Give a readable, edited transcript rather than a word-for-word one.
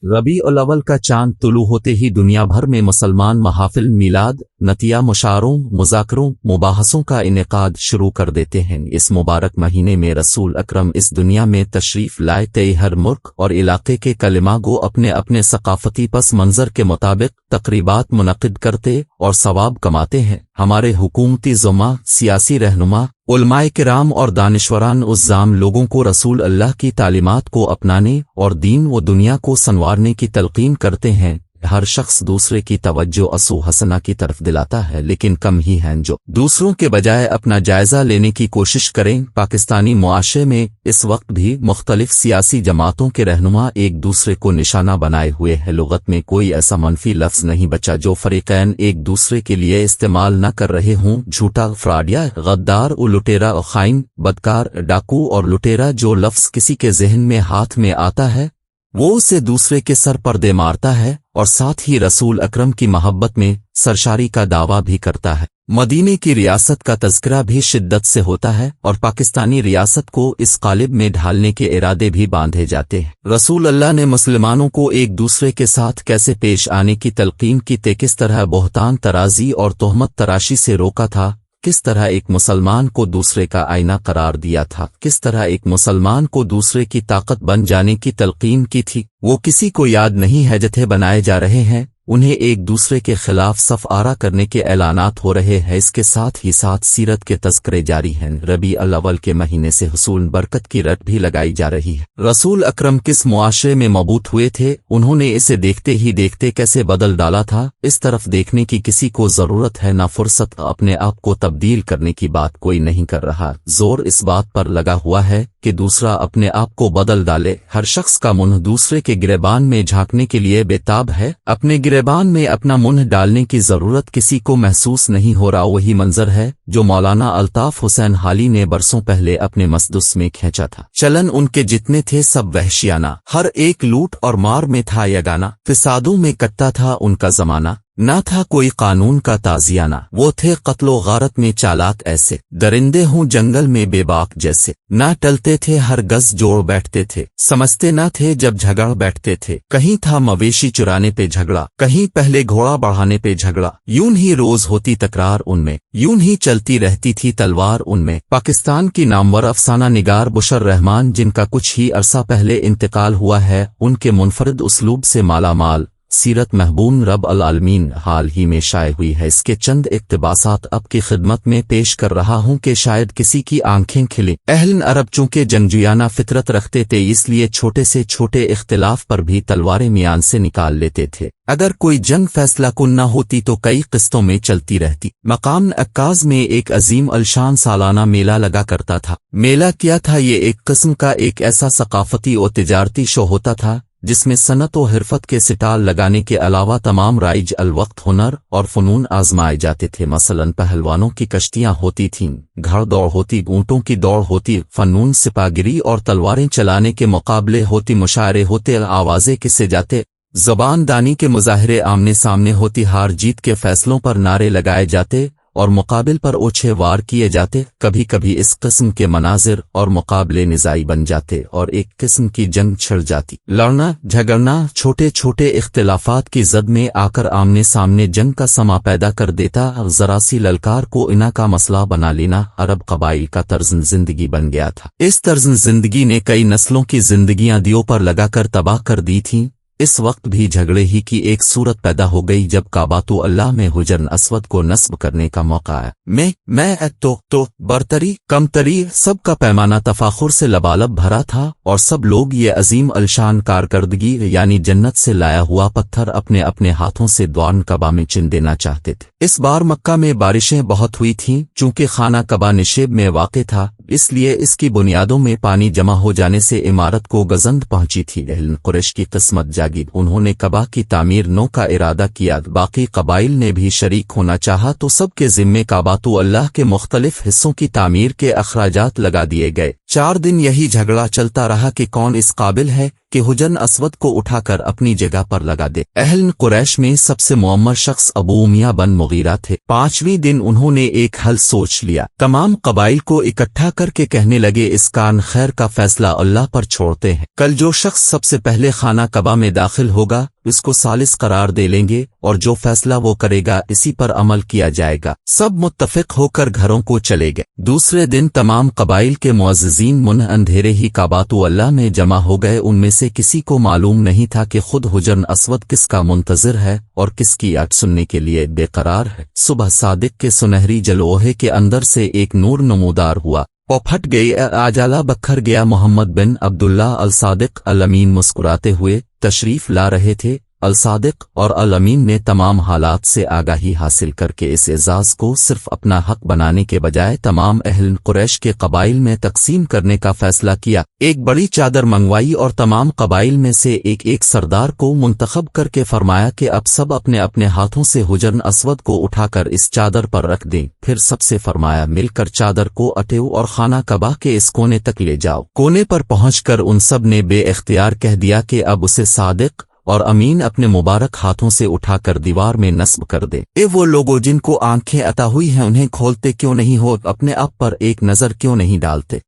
रबी उल अव्वल का चांद तुलू होते ही दुनिया भर में मुसलमान महाफिल मिलाद नतिया मुशारों मुज़ाकरों मुबाहसों का इनेकाद शुरू कर देते हैं। इस मुबारक महीने में रसूल अकरम इस दुनिया में तशरीफ लाए थे। हर मुल्क और इलाके के कलिमा गो अपने अपने सकाफती पस मंजर के मुताबिक तकरीबात मुनक़िद करते और सवाब कमाते हैं। हमारे हुकूमती ज़ुमा सियासी रहनुमा उलमाए किराम और दानिश्वरान उज़्ज़ाम लोगों को रसूल अल्लाह की तालीमात को अपनाने और दीन व दुनिया को संवारने की तलकीन करते हैं। हर शख्स दूसरे की तवज्जो असू हसना की तरफ दिलाता है, लेकिन कम ही हैं जो दूसरों के बजाय अपना जायजा लेने की कोशिश करें। पाकिस्तानी मुआशरे में इस वक्त भी मुख्तलिफ सियासी जमातों के रहनुमा एक दूसरे को निशाना बनाए हुए हैं। लुगत में कोई ऐसा मनफी लफ्ज नहीं बचा जो फरीकैन एक दूसरे के लिए इस्तेमाल न कर रहे हों। झूठा, फ्रॉडिया, गद्दार, लुटेरा, खाइन, बदकार, डाकू और लुटेरा जो लफ्ज किसी के जहन में हाथ में आता है वो उसे दूसरे के सर पर दे मारता है और साथ ही रसूल अकरम की मोहब्बत में सरशारी का दावा भी करता है। मदीने की रियासत का तज़किरा भी शिद्दत से होता है और पाकिस्तानी रियासत को इस कालिब में ढालने के इरादे भी बांधे जाते हैं। रसूल अल्लाह ने मुसलमानों को एक दूसरे के साथ कैसे पेश आने की तलकीन की ते, किस तरह बोहतान तराजी और तोहमत तराशी से रोका था, किस तरह एक मुसलमान को दूसरे का आईना करार दिया था, किस तरह एक मुसलमान को दूसरे की ताकत बन जाने की तलकीन की थी, वो किसी को याद नहीं है। जत्थे बनाए जा रहे हैं, उन्हें एक दूसरे के खिलाफ सफ आरा करने के ऐलानात हो रहे हैं। इसके साथ ही साथ सीरत के तज़किरे जारी हैं। रबी अल अव्वल के महीने से हुसूल बरकत की रट भी लगाई जा रही है। रसूल अकरम किस मुआशरे में मबूत हुए थे, उन्होंने इसे देखते ही देखते कैसे बदल डाला था, इस तरफ देखने की किसी को जरूरत है, ना फुर्सत। अपने आप को तब्दील करने की बात कोई नहीं कर रहा। जोर इस बात पर लगा हुआ है कि दूसरा अपने आप को बदल डाले। हर शख्स का मुंह दूसरे के गिरेबान में झांकने के लिए बेताब है। अपने गिरेबान में अपना मुंह डालने की जरूरत किसी को महसूस नहीं हो रहा। वही मंजर है जो मौलाना अल्ताफ हुसैन हाली ने बरसों पहले अपने मसदुस में खींचा था। चलन उनके जितने थे सब वहशियाना, हर एक लूट और मार में था यगाना। फिसादों में कटता था उनका जमाना, ना था कोई कानून का ताजियाना। वो थे कत्लो गारत में चालाक ऐसे, दरिंदे हों जंगल में बेबाक जैसे। ना टलते थे हर गज जोड़ बैठते थे, समझते ना थे जब झगड़ बैठते थे। कहीं था मवेशी चुराने पे झगड़ा, कहीं पहले घोड़ा बढ़ाने पे झगड़ा। यूं ही रोज होती तकरार उनमें, यूं ही चलती रहती थी तलवार उनमें। पाकिस्तान की नामवर अफसाना निगार बुशर रहमान, जिनका कुछ ही अरसा पहले इंतकाल हुआ है, उनके मुनफरद उसलूब से माला माल सीरत महबूब रब अल आलमीन हाल ही में शाये हुई है। इसके चंद इक्तबासात अब की खिदमत में पेश कर रहा हूँ कि शायद किसी की आंखें खिले। अहलन अरब चूंकि जंगजुयाना फितरत रखते थे, इसलिए छोटे से छोटे इख्तिलाफ पर भी तलवारें मियान से निकाल लेते थे। अगर कोई जंग फैसला कुन न होती तो कई किस्तों में चलती रहती। मकाम अक्काज में एक अजीम अलशान सालाना मेला लगा करता था। मेला क्या था? ये एक किस्म का एक ऐसा सकाफती और तिजारती शो होता था जिसमें सनत व हिरफत के सिटाल लगाने के अलावा तमाम राइज अलवक्त हुनर और फनून आजमाए जाते थे। मसलन पहलवानों की कश्तियां होती थीं, घड़ दौड़ होती, ऊंटों की दौड़ होती, फनून सिपागिरी और तलवारें चलाने के मुकाबले होती, मुशायरे होते, आवाज़े किस्से जाते, ज़बान दानी के मुजाहिरे आमने सामने होती, हार जीत के फैसलों पर नारे लगाए जाते और मुकाबिल पर ओछे वार किए जाते। कभी कभी इस किस्म के मनाजिर और मुकाबले निजाई बन जाते और एक किस्म की जंग छिड़ जाती। लड़ना झगड़ना छोटे छोटे इख्तिलाफात की जद में आकर आमने सामने जंग का समा पैदा कर देता। जरा सी ललकार को इना का मसला बना लेना अरब कबाइल का तर्ज जिंदगी बन गया था। इस तर्ज जिंदगी ने कई नस्लों की जिंदगियां दियों पर लगाकर तबाह कर दी थीं। इस वक्त भी झगड़े ही की एक सूरत पैदा हो गई जब काबातु अल्लाह में हुजरन असवद को नस्ब करने का मौका आया। मैं तो बरतरी कमतरी सबका पैमाना तफाखुर से लबालब भरा था और सब लोग ये अजीम अलशान कारकर्दगी यानी जन्नत से लाया हुआ पत्थर अपने अपने हाथों से द्वान कबा में चिन देना चाहते थे। इस बार मक्का में बारिशें बहुत हुई थीं। चूंकि खाना कबा निशेब में वाक़े था, इसलिए इसकी बुनियादों में पानी जमा हो जाने से इमारत को गजंद पहुंची थी। अहल कुरैश की किस्मत जागी, उन्होंने कबा की तामीर नौ का इरादा किया। बाकी कबाइल ने भी शरीक होना चाहा तो सबके जिम्मे काबातु अल्लाह के मुख्तलिफ हिस्सों की तामीर के अखराजात लगा दिए गए। 4 दिन यही झगड़ा चलता रहा कि कौन इस काबिल है कि हुजन अस्वद को उठाकर अपनी जगह पर लगा दे। अहल कुरैश में सबसे मुअम्मर शख्स अबू उमिया बन मुगीरा थे। 5वें दिन उन्होंने एक हल सोच लिया। तमाम कबाइल को इकट्ठा करके कहने लगे, इस कान खैर का फैसला अल्लाह पर छोड़ते हैं। कल जो शख्स सबसे पहले खाना कबा में दाखिल होगा इसको सालिस करार दे लेंगे और जो फैसला वो करेगा इसी पर अमल किया जाएगा। सब मुत्तफिक होकर घरों को चले गए। दूसरे दिन तमाम कबाइल के मुअज़्ज़िज़ीन मुन अंधेरे ही काबातु अल्लाह में जमा हो गए। उनमें से किसी को मालूम नहीं था कि खुद हुजन अस्वद किसका मुंतज़िर है और किसकी आट सुनने के लिए बेकरार है। सुबह सादिक के सुनहरी जलोहे के अंदर से एक नूर नमूदार हुआ और फट गई। आजाला बखर गया। मोहम्मद बिन अब्दुल्ला अल सादिक अल अमीन मुस्कुराते हुए तशरीफ ला रहे थे। अल सादिक और अल अमीन ने तमाम हालात से आगाही हासिल करके इस एजाज को सिर्फ अपना हक बनाने के बजाय तमाम अहल कुरैश के कबाइल में तकसीम करने का फैसला किया। एक बड़ी चादर मंगवाई और तमाम कबाइल में से एक एक सरदार को मुंतखब करके फरमाया कि अब सब अपने अपने हाथों से हुजन अस्वद को उठाकर इस चादर पर रख दें। फिर सबसे फरमाया, मिलकर चादर को अटेओ और खाना कबा के इस कोने तक ले जाओ। कोने पर पहुंचकर उन सब ने बेइख्तियार कह दिया कि अब उसे सादिक और अमीन अपने मुबारक हाथों से उठाकर दीवार में नस्ब कर दे। वो लोगों जिनको आंखें अता हुई हैं उन्हें खोलते क्यों नहीं हो, अपने आप पर एक नजर क्यों नहीं डालते।